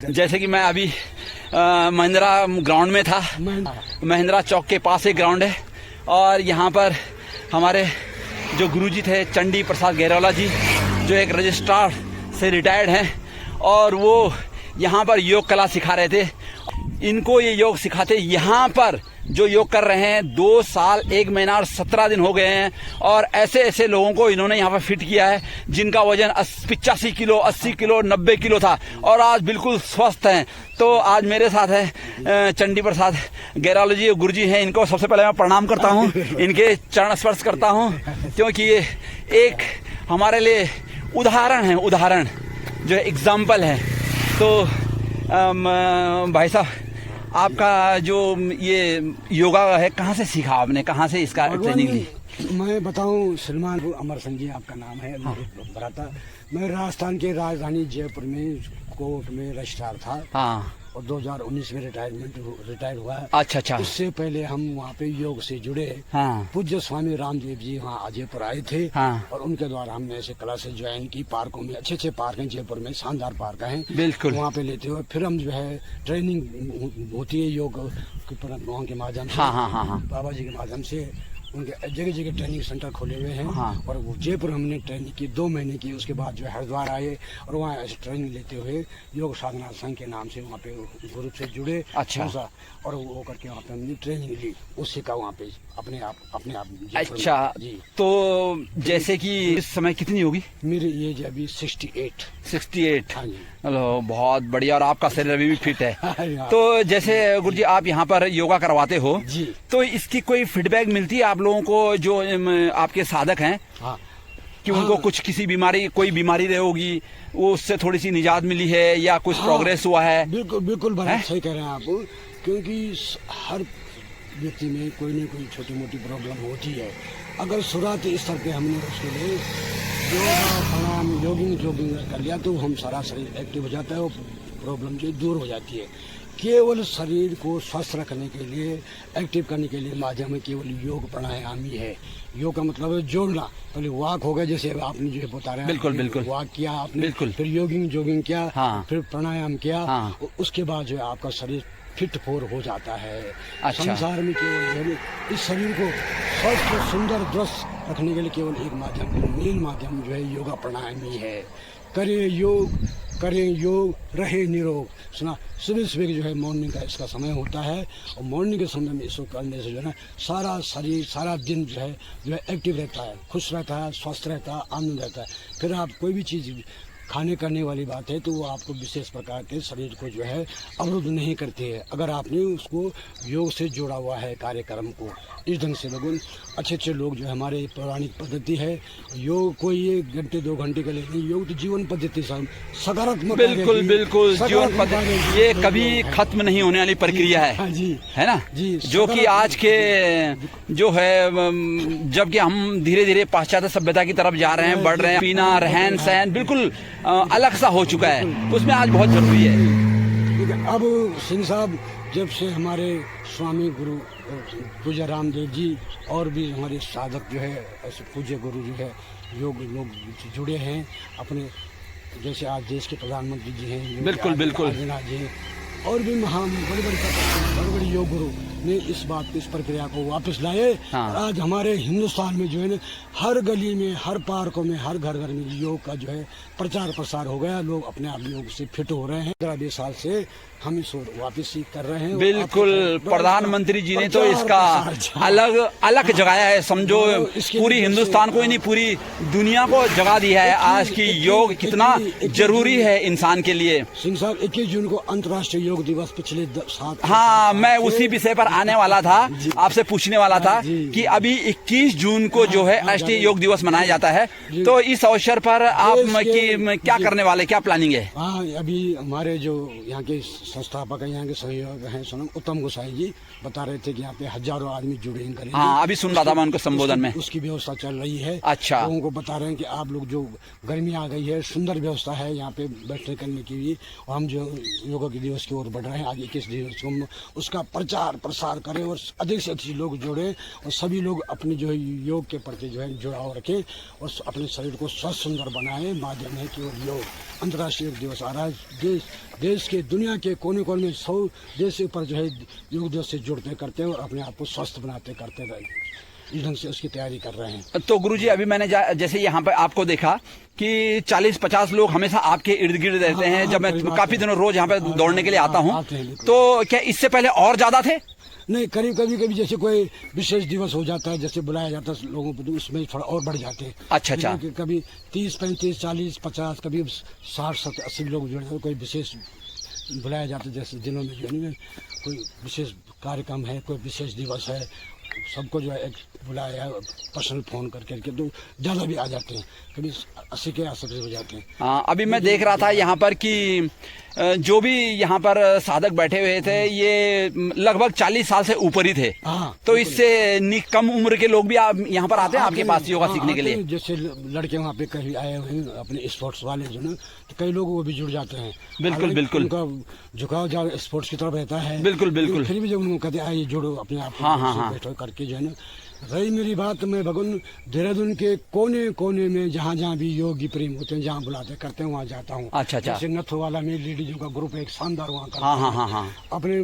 जैसे कि मैं अभी महिंद्रा ग्राउंड में था। महिंद्रा चौक के पास एक ग्राउंड है और यहाँ पर हमारे जो गुरुजी थे चंडी प्रसाद गैरोला जी, जो एक रजिस्ट्रार से रिटायर्ड हैं और वो यहाँ पर योग कला सिखा रहे थे। इनको ये योग सिखाते यहाँ पर जो योग कर रहे हैं 2 साल 1 महीना और 17 दिन हो गए हैं और ऐसे ऐसे लोगों को इन्होंने यहाँ पर फिट किया है जिनका वजन 85 किलो 80 किलो 90 किलो था और आज बिल्कुल स्वस्थ हैं। तो आज मेरे साथ है चंडी प्रसाद गैरोला जी, गुरुजी हैं। इनको सबसे पहले मैं प्रणाम करता हूँ, इनके चरण स्पर्श करता हूँ क्योंकि ये एक हमारे लिए उदाहरण है, उदाहरण जो एग्जाम्पल है। तो भाई साहब, आपका जो ये योगा है कहाँ से सीखा आपने, कहाँ से इसका ट्रेनिंग ली? मैं बताऊं, सलमान अमर सिंह जी आपका नाम है। हाँ। भराता मैं राजस्थान के राजधानी जयपुर में कोर्ट में रजिस्ट्रार था। हाँ। और 2019 में रिटायर हुआ है। अच्छा अच्छा। इससे पहले हम वहाँ पे योग से जुड़े। हाँ। पूज्य स्वामी रामदेव जी वहाँ जयपुर आए थे। हाँ। और उनके द्वारा हमने ऐसे क्लासेस ज्वाइन की। पार्कों में अच्छे पार्क हैं, जयपुर में शानदार पार्क हैं, बिल्कुल वहाँ पे लेते हुए फिर हम जो है ट्रेनिंग होती है योग के माध्यम से। हाँ हाँ हाँ हाँ। बाबा जी के माध्यम से उनके जगह जगह ट्रेनिंग सेंटर खोले हुए हैं। हाँ। और वो जयपुर हमने ट्रेनिंग की 2 महीने की। उसके बाद जो है हरिद्वार आए और वहाँ ऐसे ट्रेनिंग लेते हुए योग साधना संघ के नाम से वहाँ पे ग्रुप से जुड़े। अच्छा। और वो करके वहाँ पे हमने ट्रेनिंग ली, उसी का वहाँ पे अपने आप अच्छा जी। तो जैसे कि इस समय कितनी होगी? मेरी एज अभी 68। हाँ जी। हेलो, बहुत बढ़िया। और आपका शरीर अभी भी फिट है। हाँ। तो जैसे गुरुजी आप यहाँ पर योगा करवाते हो जी, तो इसकी कोई फीडबैक मिलती है आप लोगों को जो आपके साधक हैं? हाँ। कि उनको कुछ किसी बीमारी, कोई बीमारी रही होगी, वो उससे थोड़ी सी निजात मिली है या कुछ प्रोग्रेस हुआ है? बिल्कुल बड़ा सही कह रहे हैं आप, क्योंकि हर व्यक्ति में कोई न कोई छोटी मोटी प्रॉब्लम होती है। अगर शुरुआती स्तर पे हमने उसके लिए योगा प्राणायाम जॉगिंग कर लिया तो हम सारा शरीर एक्टिव हो जाता है और प्रॉब्लम जो दूर हो जाती है। केवल शरीर को स्वस्थ रखने के लिए, एक्टिव करने के लिए माध्यम में केवल योग प्राणायाम ही है। योग का मतलब है जोड़ना। पहले वॉक हो गया, जैसे आपने जो बता रहे हैं, बिल्कुल वॉक किया आपने, बिल्कुल। फिर जॉगिंग किया। हाँ। फिर प्राणायाम किया। हाँ। उसके बाद जो है आपका शरीर फिट फोर हो जाता है। अच्छा। संसार में केवल इस शरीर को स्वस्थ सुंदर दुरुस्त रखने के लिए केवल एक माध्यम, मेन माध्यम जो है योगा प्राणायाम ही है। करें योग रहे निरोग। सुना, सुबह जो है मॉर्निंग का इसका समय होता है और मॉर्निंग के समय में इसको करने से जो है ना सारा शरीर सारा दिन जो है एक्टिव रहता है, खुश रहता है, स्वस्थ रहता है, आनंद रहता है। फिर आप कोई भी चीज़ खाने करने वाली बात है तो वो आपको विशेष प्रकार के शरीर को जो है अवरुद्ध नहीं करती है, अगर आपने उसको योग से जोड़ा हुआ है कार्यक्रम को। इस ढंग से लोगों अच्छे लोग जो है हमारे पौराणिक पद्धति है योग, कोई 1 घंटे 2 घंटे के लिए नहीं, योग तो जीवन पद्धति सकारात्मक। बिल्कुल जीवन पद्धति, ये कभी खत्म नहीं होने वाली प्रक्रिया है। हाँ जी, है ना जी। जो कि आज के जो है, जबकि हम धीरे धीरे पाश्चात्य सभ्यता की तरफ जा रहे हैं, बढ़ रहे हैं, पीना रहन सहन बिल्कुल अलग सा हो चुका है, उसमें आज बहुत जरूरी है। अब सिंह साहब, जब से हमारे स्वामी गुरु पूज्य रामदेव जी और भी हमारे साधक जो है ऐसे पूज्य गुरु जो है योग लोग जुड़े हैं अपने, जैसे आज देश के प्रधानमंत्री जी हैं, बिल्कुल जी, और भी महान बड़े योग गुरु ने इस प्रक्रिया को वापस लाए। हाँ। आज हमारे हिंदुस्तान में जो है ना हर गली में, हर पार्कों में, हर घर में योग का जो है प्रचार प्रसार हो गया। लोग अपने आप योग से फिट हो रहे हैं। 15-20 साल से हम इसको वापस कर रहे हैं। बिल्कुल, प्रधानमंत्री जी ने तो इसका अलग जगाया है, समझो पूरी हिंदुस्तान को ही नहीं पूरी दुनिया को जगा दिया है आज की योग कितना जरूरी है इंसान के लिए। सिंह साहब, 21 जून को अंतर्राष्ट्रीय योग दिवस पिछले 7। हाँ, मैं उसी विषय पर आने वाला था, आपसे पूछने वाला था कि अभी 21 जून को जो है राष्ट्रीय योग दिवस मनाया जाता है, तो इस अवसर पर आप क्या करने वाले, क्या प्लानिंग है? हाँ, अभी हमारे जो यहाँ के संस्थापक है, यहाँ के सहयोग हैं, सोनम उत्तम गोसाई जी बता रहे थे कि यहाँ पे हजारों आदमी जुड़े हैं। हाँ, अभी सुन रहा था मैं उनको संबोधन में। उसकी व्यवस्था चल रही है। अच्छा। लोगों को बता रहे हैं कि आप लोग, जो गर्मी आ गई है, सुंदर व्यवस्था है यहाँ पे बैठने करने के लिए, और हम जो योगा के दिवस की ओर बढ़ रहे हैं। आगे 21 दिवस को उसका प्रचार प्रसार करें और अधिक से अधिक लोग जोड़ें और सभी लोग अपने जो है योग के प्रति जो है जुड़ाव रखें और अपने शरीर को स्वस्थ सुंदर बनाएं। माध्यम है कि और योग अंतर्राष्ट्रीय योग दिवस आ रहा है। देश के दुनिया के कोने कोने में 100 देश पर जो है योग दिवस से जुड़ते करते हैं और अपने आप को स्वस्थ बनाते करते रहे, इस ढंग से उसकी तैयारी कर रहे हैं। तो गुरुजी अभी मैंने जैसे यहाँ पे आपको देखा कि 40-50 लोग हमेशा आपके इर्द गिर्द रहते हैं। जब मैं काफी दिनों रोज यहाँ पे दौड़ने के लिए आता हूँ, तो क्या इससे पहले और ज्यादा थे? नहीं, करीब कभी जैसे कोई विशेष दिवस हो जाता है, जैसे बुलाया जाता है लोगों को, तो उसमें थोड़ा और बढ़ जाते हैं। अच्छा। कभी 30, 35, 40, 50, कभी 60, 70, 80 लोग जुड़े हैं। कोई विशेष बुलाया जाता है, जैसे दिनों में जो है कोई विशेष कार्यक्रम है, कोई विशेष दिवस है, सबको जो है एक बुलाया है पर्सनल फोन करके, तो ज़्यादा भी आ जाते हैं, कभी 80 के आसपास हो जाते हैं। हाँ, अभी मैं देख रहा था यहाँ पर कि जो भी यहाँ पर साधक बैठे हुए थे ये लगभग 40 साल से ऊपर ही थे। तो इससे कम उम्र के लोग भी यहाँ पर आते हैं आपके पास योगा सीखने के लिए? जैसे लड़के वहाँ पे कहीं आए हुए हैं अपने स्पोर्ट्स वाले जो ना, तो कई लोग वो भी जुड़ जाते हैं। बिल्कुल उनका झुकाव ज्यादा स्पोर्ट्स की तरफ रहता है। बिल्कुल फिर भी जब उनको कहते आइए जुड़ो अपने आप बैठो करके जो है ना। रही मेरी बात, मैं भगवान देहरादून के कोने कोने में जहाँ भी योगी प्रेम होते हैं, जहाँ बुलाते करते हैं वहाँ जाता हूँ। अच्छा। जैसे नथवाला में लेडीजों का ग्रुप एक शानदार वहाँ करता है। हाँ। अपने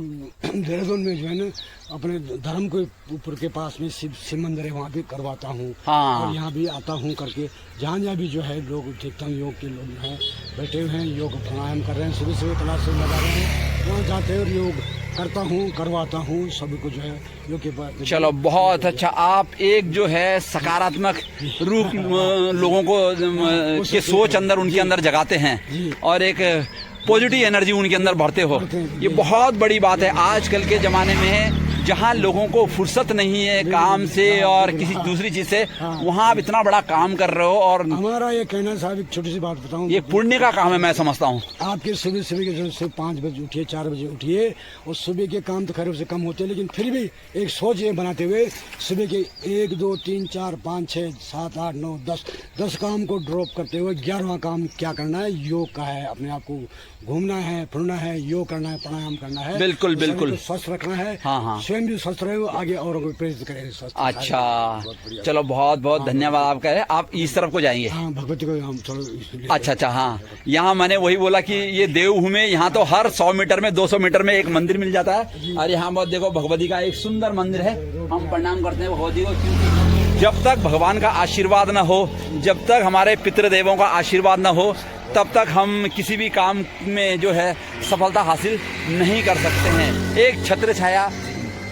देहरादून में जो है ना अपने धर्म के ऊपर के पास में शिव मंदिर है, वहाँ भी करवाता हूँ। और यहाँ भी आता हूँ करके, जहाँ भी जो है लोग देखता हूँ योग के लोग हैं बैठे हुए हैं, योग प्राणायाम कर रहे हैं, सुबह क्लास लगा रहे हैं, वहाँ जाते हैं और योग करता हूँ, करवाता हूँ सभी को जो है योग के बाद। चलो बहुत अच्छा, आप एक जो है सकारात्मक रूप लोगों को के सोच अंदर उनके अंदर जगाते हैं और एक पॉजिटिव एनर्जी उनके अंदर भरते हो। ये बहुत बड़ी बात है आजकल के ज़माने में, जहाँ लोगों को फुर्सत नहीं है काम से और किसी दूसरी चीज से, वहाँ आप इतना बड़ा काम कर रहे हो। और हमारा ये कहना साहब, एक छोटी सी बात बताऊं, ये पुण्य का काम है मैं समझता हूँ। आपके सुबह के जो 5 बजे उठिए, 4 बजे उठिए, और सुबह के काम तो खैर से कम होते हैं, लेकिन फिर भी एक सोच ये बनाते हुए सुबह के 1, 2, 3, 4, 5, 6, 7, 8, 9, 10 काम को ड्रॉप करते हुए 11वां काम क्या करना है? योग का है। अपने आप को घूमना है, फिरना है, योग करना है, प्राणायाम करना है, बिल्कुल स्वस्थ रखना है। हाँ। स्वयं भी स्वस्थ रहे, आगे और को प्रेरित करें स्वस्थ। अच्छा, चलो बहुत धन्यवाद आपका है। आप इस तरफ को जाएंगे? हाँ, भगवती को हम थोड़ा। अच्छा। हाँ, यहाँ मैंने वही बोला कि ये देवभूमि में, यहाँ तो हर 100 मीटर में 200 मीटर में एक मंदिर मिल जाता है। और यहाँ बहुत देखो भगवती का एक सुंदर मंदिर है, हम प्रणाम करते हैं भगवती को, क्योंकि जब तक भगवान का आशीर्वाद न हो, जब तक हमारे पितृदेवों का आशीर्वाद न हो, तब तक हम किसी भी काम में जो है सफलता हासिल नहीं कर सकते हैं। एक छत्र छाया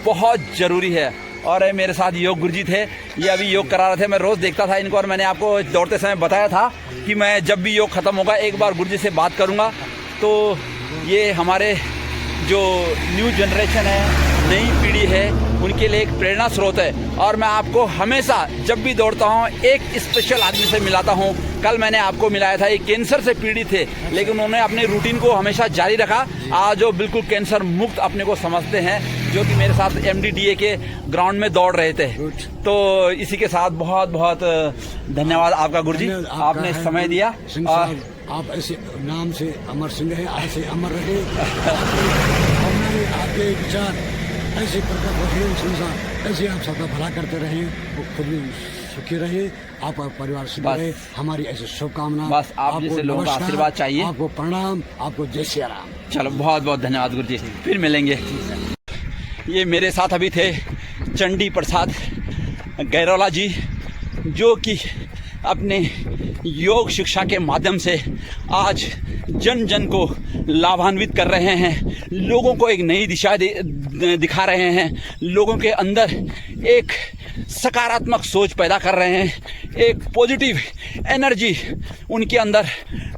बहुत जरूरी है। और मेरे साथ योग गुरुजी थे, ये अभी योग करा रहे थे, मैं रोज देखता था इनको, और मैंने आपको दौड़ते समय बताया था कि मैं जब भी योग खत्म होगा एक बार गुरुजी से बात करूंगा। तो ये हमारे जो न्यू जनरेशन है, नई पीढ़ी है, उनके लिए एक प्रेरणा स्रोत है। और मैं आपको हमेशा जब भी दौड़ता हूँ एक स्पेशल आदमी से मिलाता हूँ। कल मैंने आपको मिलाया था, एक कैंसर से पीड़ित थे, लेकिन उन्होंने अपने रूटीन को हमेशा जारी रखा। आज वो बिल्कुल कैंसर मुक्त अपने को समझते हैं, जो कि मेरे साथ MDDA के ग्राउंड में दौड़ रहे थे। तो इसी के साथ बहुत धन्यवाद आपका गुरुजी, आपने समय दिया। और आप ऐसे नाम से अमर सिंह है, ऐसे अमर रहे। आपके विचार ऐसे प्रकट रहे, संसार ऐसे आप सबका भला करते रहे, वो खुद भी सुखी रहे, आपका परिवार सुखी रहे, हमारी ऐसी शुभकामना। बस आप जैसे लोगों का आशीर्वाद चाहिए। आपको प्रणाम, आपको जय श्री राम। चलो बहुत धन्यवाद गुरुजी, फिर मिलेंगे। ये मेरे साथ अभी थे चंडी प्रसाद गैरोला जी, जो कि अपने योग शिक्षा के माध्यम से आज जन जन को लाभान्वित कर रहे हैं, लोगों को एक नई दिशा दिखा रहे हैं, लोगों के अंदर एक सकारात्मक सोच पैदा कर रहे हैं, एक पॉजिटिव एनर्जी उनके अंदर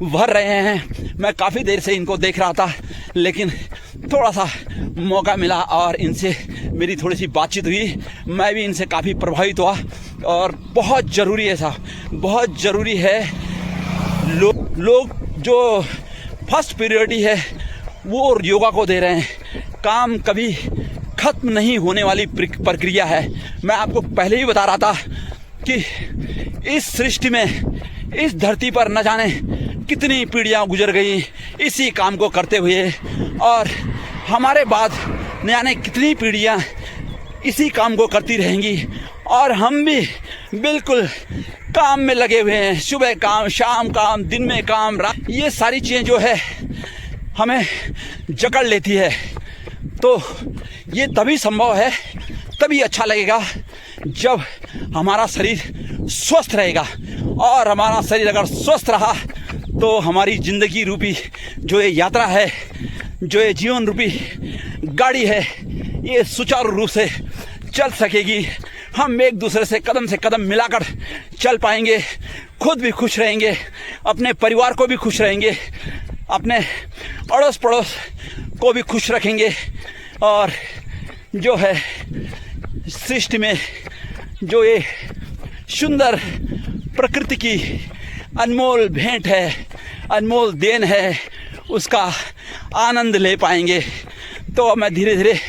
भर रहे हैं। मैं काफ़ी देर से इनको देख रहा था, लेकिन थोड़ा सा मौका मिला और इनसे मेरी थोड़ी सी बातचीत हुई, मैं भी इनसे काफ़ी प्रभावित हुआ। और बहुत ज़रूरी है साहब, बहुत ज़रूरी है, लोग जो फर्स्ट प्रायोरिटी है वो योगा को दे रहे हैं। काम कभी ख़त्म नहीं होने वाली प्रक्रिया है। मैं आपको पहले ही बता रहा था कि इस सृष्टि में, इस धरती पर न जाने कितनी पीढ़ियां गुजर गई इसी काम को करते हुए, और हमारे बाद न जाने कितनी पीढ़ियाँ इसी काम को करती रहेंगी और हम भी बिल्कुल काम में लगे हुए हैं। सुबह काम, शाम काम, दिन में काम, रात, ये सारी चीज़ें जो है हमें जकड़ लेती है। तो ये तभी संभव है, तभी अच्छा लगेगा जब हमारा शरीर स्वस्थ रहेगा। और हमारा शरीर अगर स्वस्थ रहा तो हमारी ज़िंदगी रूपी जो ये यात्रा है, जो ये जीवन रूपी गाड़ी है, ये सुचारू रूप से चल सकेगी। हम एक दूसरे से कदम मिलाकर चल पाएंगे, खुद भी खुश रहेंगे, अपने परिवार को भी खुश रहेंगे, अपने अड़ोस पड़ोस को भी खुश रखेंगे। और जो है सृष्टि में जो ये सुंदर प्रकृति की अनमोल भेंट है, अनमोल देन है, उसका आनंद ले पाएंगे। तो मैं धीरे धीरे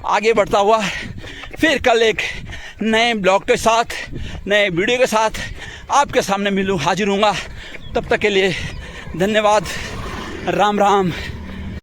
आगे बढ़ता हुआ फिर कल एक नए ब्लॉग के साथ, नए वीडियो के साथ आपके सामने हाजिर होऊंगा। तब तक के लिए धन्यवाद। राम राम।